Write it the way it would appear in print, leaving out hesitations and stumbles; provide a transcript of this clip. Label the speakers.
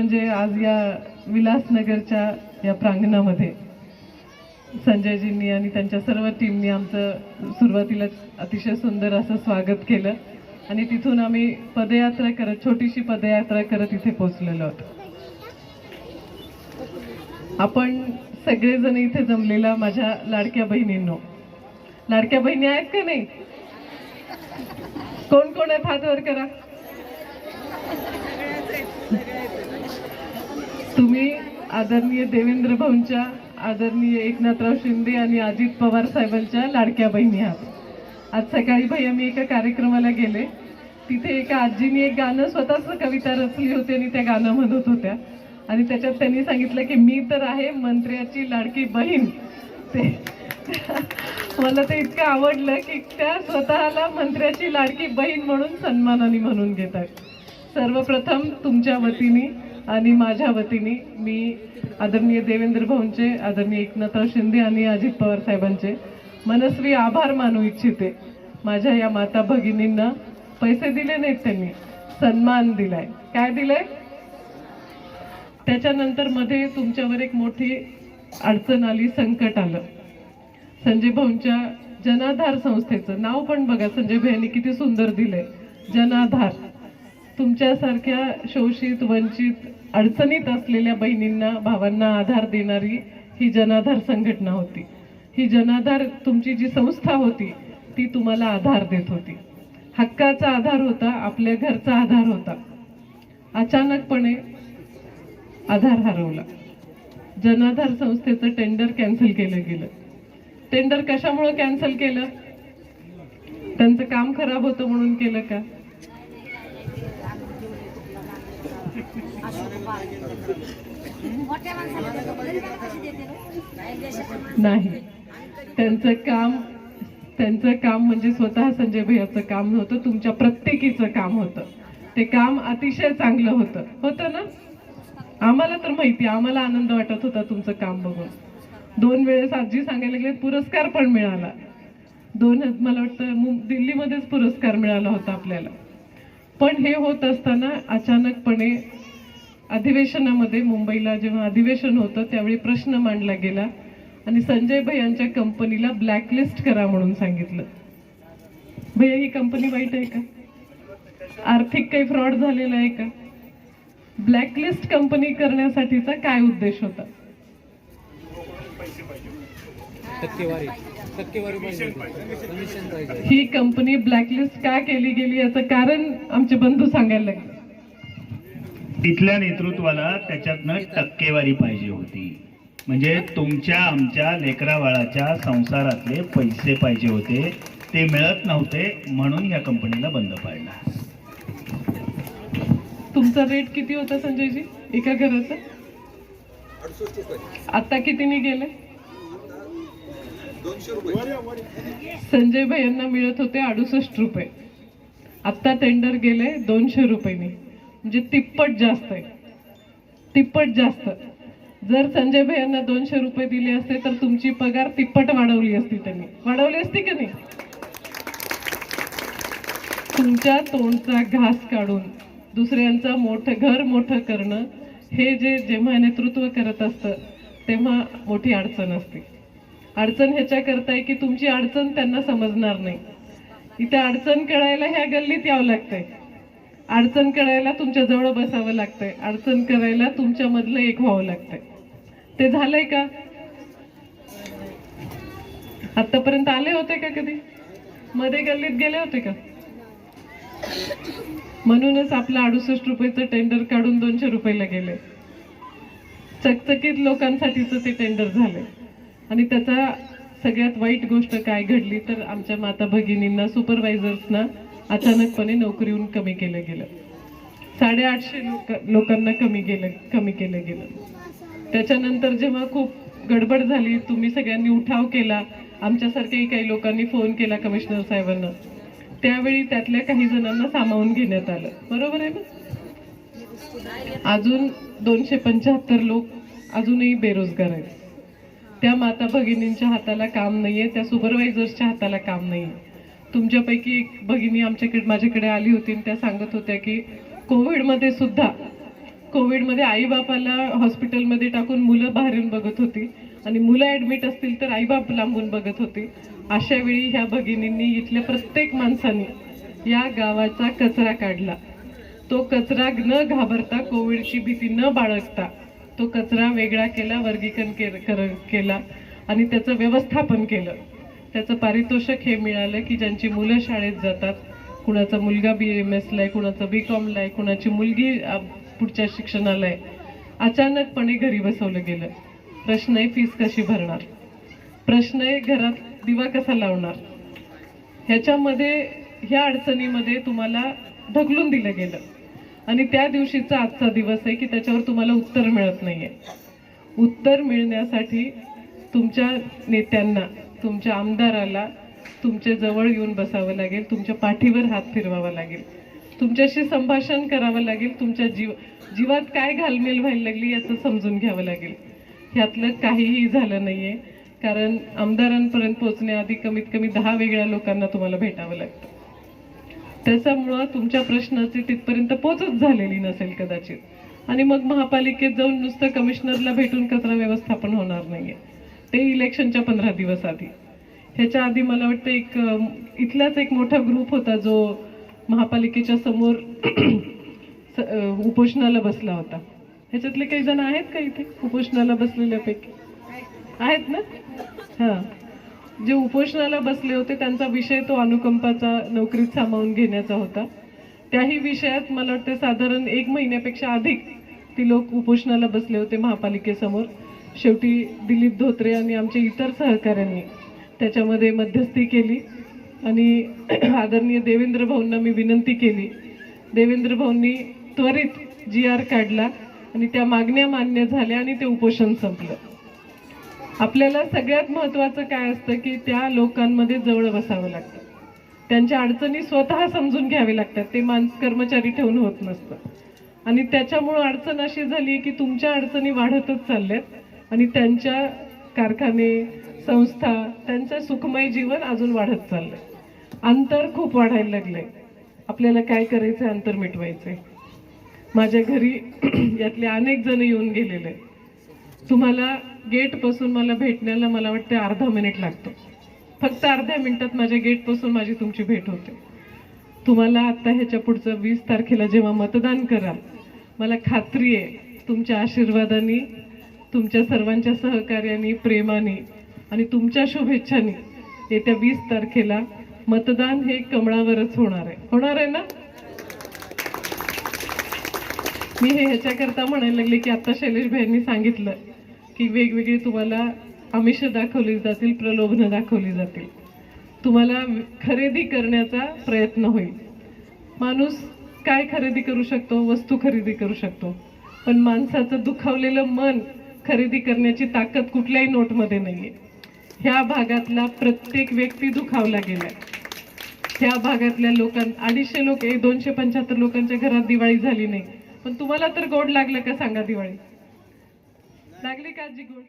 Speaker 1: म्हणजे आज या विलासनगरच्या या प्रांगणामध्ये संजयजींनी आणि त्यांच्या सर्व टीमनी आमचं सुरुवातीलाच अतिशय सुंदर असं स्वागत केलं आणि तिथून आम्ही पदयात्रा करत, छोटीशी पदयात्रा करत इथे पोहोचलेलो आहोत. आपण सगळेजण इथे जमलेला माझ्या लाडक्या बहिणींनो, लाडक्या बहिणी आहेत का नाही? कोण कोण आहेत हात वर करा. तुम्ही आदरणीय देवेंद्र भाऊंच्या, आदरणीय एकनाथराव शिंदे आणि अजित पवार साहेबांच्या लाडक्या बहिणी आहात. आज सकाळी भैया मी एका कार्यक्रमाला गेले, तिथे एका आजीने एक गाणं स्वतःच कविता रचली होती आणि त्या गाणं म्हणत होत्या आणि त्याच्यात त्यांनी सांगितलं की मी तर आहे मंत्र्याची लाडकी बहीण. ते मला ते इतकं आवडलं की त्या स्वतःला मंत्र्याची लाडकी बहीण म्हणून सन्मानाने म्हणून घेतात. सर्वप्रथम तुमच्या वतीने आणि माझ्या वतीने मी आदरणीय देवेंद्र भाऊंचे, आदरणीय एकनाथराव शिंदे आणि अजित पवार साहेबांचे मनस्वी आभार मानू इच्छिते. माझ्या या माता भगिनींना पैसे दिले नाहीत, त्यांनी सन्मान दिलाय. काय दिलंय? त्याच्यानंतर मध्ये तुमच्यावर एक मोठी अडचण आली, संकट आलं. संजय भाऊंच्या जनाधार संस्थेचं नाव पण बघा, संजय भाईंनी किती सुंदर दिलंय, जनाधार. तुमच्यासारख्या शोषित, वंचित, अडचणीत असलेल्या बहिणींना, भावांना आधार देणारी ही जनाधार संघटना होती. ही जनाधार तुमची जी संस्था होती ती तुम्हाला आधार देत होती, हक्काचा आधार होता, आपल्या घरचा आधार होता. अचानकपणे आधार हरवला. जनाधार संस्थेचं टेंडर कॅन्सल केलं गेलं. टेंडर कशामुळे कॅन्सल केलं? त्यांचं काम खराब होतं म्हणून केलं का? नाही, त्यांचं काम म्हणजे स्वतः संजय भैयाचं काम नव्हतं, तुमच्या प्रत्येकीचं काम होतं. ते काम अतिशय चांगलं होतं ना. आम्हाला तर माहिती, आम्हाला आनंद वाटत होता तुमचं काम बघून. 2 वेळेस आजी सांगायला गेले पुरस्कार पण मिळाला. मला वाटतं दिल्लीमध्येच पुरस्कार मिळाला होता आपल्याला. पण हे होत असताना अचानकपणे अधिवेशनामध्ये, मुंबईला जेव्हा अधिवेशन होतं त्यावेळी प्रश्न मांडला गेला आणि संजय भैयांच्या कंपनीला ब्लॅकलिस्ट करा म्हणून सांगितलं. भैया, ही कंपनी वाईट आहे का? आर्थिक काही फ्रॉड झालेला आहे का? ब्लॅकलिस्ट कंपनी करण्यासाठीचा काय उद्देश होता? ही कंपनी ब्लॅकलिस्ट का केली गेली याचं कारण आमचे बंधू सांगायला लागले.
Speaker 2: तिथल्या नेतृत्वाला त्याच्यातनं टक्केवारी पाहिजे होती. म्हणजे तुमच्या आमच्या लेकरा बाळाच्या संसारातले पैसे पाहिजे होते, ते मिळत नव्हते म्हणून या कंपनीला बंद पाडला.
Speaker 1: तुमचा रेट किती होता संजयजी एका घराचा? आता कितीने गेले?
Speaker 3: 200 रुपये.
Speaker 1: संजय भैयांना मिळत होते 68 रुपये. आता टेंडर गेले 200 रुपयांनी, म्हणजे तिप्पट जास्त आहे, तिप्पट जास्त. जर संजय भैयांना 200 रुपये दिले असते तर तुमची पगार तिप्पट वाढवली असती, त्यांनी वाढवली असती की नाही? तुमच्या तोंडचा घास काढून दुसऱ्यांचं घर मोठं करणं हे जेव्हा नेतृत्व करत असतं तेव्हा मोठी अडचण असते. अडचण ह्याच्या करताय की तुमची अडचण त्यांना समजणार नाही. इथे अडचण कळायला ह्या गल्लीत यावं लागतंय, अडचण कळायला तुमच्या जवळ बसावं लागतंय, अडचण करायला तुमच्या मधलं एक व्हावं लागतंय. ते झालंय का? आतापर्यंत आले होते का? कधी मध्ये गल्लीत गेले होते का? म्हणूनच आपलं 68 रुपयाचं टेंडर काढून 200 रुपयाला गेले. चकचकीत लोकांसाठीच ते टेंडर झाले. आणि त्याचा सगळ्यात वाईट गोष्ट काय घडली तर आमच्या माता भगिनींना, सुपरवायझर्सना अचानकपणे नोकरीहून कमी केलं गेलं. 850 लोकांना कमी केलं गेलं. त्याच्यानंतर जेव्हा खूप गडबड झाली, तुम्ही सगळ्यांनी उठाव केला, आमच्यासारख्याही काही लोकांनी फोन केला कमिशनर साहेबांना, त्यावेळी त्यातल्या काही जणांना सामावून घेण्यात आलं. बरोबर आहे ना? अजून 275 लोक अजूनही बेरोजगार आहेत. त्या माता भगिनींच्या हाताला काम नाहीये, त्या सुपरवायझर्सच्या हाताला काम नाहीये. तुमच्यापैकी एक भगिनी माझ्याकडे आली होती आणि त्या सांगत होत्या की कोविडमध्ये सुद्धा कोविडमध्ये आईबापाला हॉस्पिटलमध्ये टाकून मुलं बाहेरून बघत होती आणि मुलं ॲडमिट असतील तर आईबाप लांबून बघत होते. अशा वेळी ह्या भगिनींनी इथल्या प्रत्येक माणसाने या गावाचा कचरा काढला. तो कचरा न घाबरता, कोविडची भीती न बाळगता तो कचरा वेगळा केला, वर्गीकरण केला आणि त्याचं व्यवस्थापन केलं. त्याचं पारितोषिक हे मिळालं की ज्यांची मुलं शाळेत जातात, कुणाचा मुलगा BMSला आहे, कुणाचा BComला आहे, कुणाची मुलगी पुढच्या शिक्षणाला आहे, अचानकपणे घरी बसवलं गेलं. प्रश्न आहे फीस कशी भरणार, प्रश्न आहे घरात दिवा कसा लावणार. ह्याच्यामध्ये ह्या अडचणीमध्ये तुम्हाला ढकलून दिलं गेलं आणि त्या दिवशीचा आजचा दिवस आहे की त्याच्यावर तुम्हाला उत्तर मिळत नाहीये. उत्तर मिळण्यासाठी तुमच्या नेत्यांना, तुमच्या आमदाराला तुमच्या जवळ येऊन बसावं लागेल, तुमच्या पाठीवर हात फिरवावा लागेल, तुमच्याशी संभाषण करावं लागेल, तुमच्या जीवात काय घालमेल व्हायला लागली याचं समजून घ्यावं लागेल. ह्यातलं काहीही झालं नाहीये, कारण आमदारांपर्यंत पोहोचण्याआधी कमीत कमी 10 वेगळ्या लोकांना तुम्हाला भेटावं लागतं. त्याच्यामुळं तुमच्या प्रश्नाची तिथपर्यंत पोचच झालेली नसेल कदाचित, आणि मग महापालिकेत जाऊन नुसतं कमिशनरला भेटून कचरा व्यवस्थापन होणार नाहीये, ते इलेक्शनच्या 15 दिवस आधी. ह्याच्या आधी मला वाटतं इथलाच एक मोठा ग्रुप होता जो महापालिकेच्या समोर उपोषणाला बसला होता. ह्याच्यातले काही जण आहेत का इथे उपोषणाला बसलेल्यापैकी? आहेत ना? हां, जे उपोषणाला बसले होते त्यांचा विषय तो अनुकंपाचा नोकरीत सामावून घेण्याचा होता. त्याही विषयात मला वाटतं साधारण 1 महिन्यापेक्षा अधिक ती लोक उपोषणाला बसले होते महापालिकेसमोर. शेवटी दिलीप धोत्रे आणि आमच्या इतर सहकाऱ्यांनी त्याच्यामध्ये मध्यस्थी केली आणि आदरणीय देवेंद्र भाऊंना मी विनंती केली. देवेंद्र भाऊंनी त्वरित GR काढला आणि त्या मागण्या मान्य झाल्या आणि ते उपोषण संपलं. आपल्याला सगळ्यात महत्त्वाचं काय असतं की त्या लोकांमध्ये जवळ बसावं लागतं, त्यांच्या अडचणी स्वतः समजून घ्यावे लागतात. ते कर्मचारी ठेवून होत नसतं आणि त्याच्यामुळं अडचण अशी झाली की तुमच्या अडचणी वाढतच चालल्यात आणि त्यांच्या कारखाने, संस्था, त्यांचं सुखमय जीवन अजून वाढत चाललंय. अंतर खूप वाढायला लागलंय. आपल्याला काय करायचं, अंतर मिटवायचंय. माझ्या घरी यातले अनेक जण येऊन गेलेले. तुम्हाला गेटपासून मला भेटण्याला मला वाटतं अर्धा मिनिट लागतो. फक्त अर्ध्या मिनिटात माझ्या गेटपासून माझी तुमची भेट होते. तुम्हाला आता ह्याच्या पुढचं 20 तारखेला जेव्हा मतदान कराल, मला खात्री आहे तुमच्या आशीर्वादाने, तुमच्या सर्वांच्या सहकार्याने, प्रेमाने आणि तुमच्या शुभेच्छांनी येत्या 20 तारखेला मतदान हे कमळावरच होणार आहे. होणार आहे ना? मी हे ह्याच्याकरता म्हणायला लागले की आता शैलेश भाईंनी सांगितलं की वेगवेगळी तुम्हाला आमिष दाखवली जातील, प्रलोभनं दाखवली जातील, तुम्हाला खरेदी करण्याचा प्रयत्न होईल. माणूस काय खरेदी करू शकतो? वस्तू खरेदी करू शकतो, पण माणसाचं दुखावलेलं मन खरेदी करण्याची ताकद कुठल्याही नोटमध्ये नाहीये. ह्या भागातला प्रत्येक व्यक्ती दुखावला गेलाय. ह्या भागातल्या 250 लोक, 275 लोकांच्या घरात दिवाळी झाली नाही, पण तुम्हाला तर गोड लागलं का सांगा? दिवाळी लागली का आजी गोड?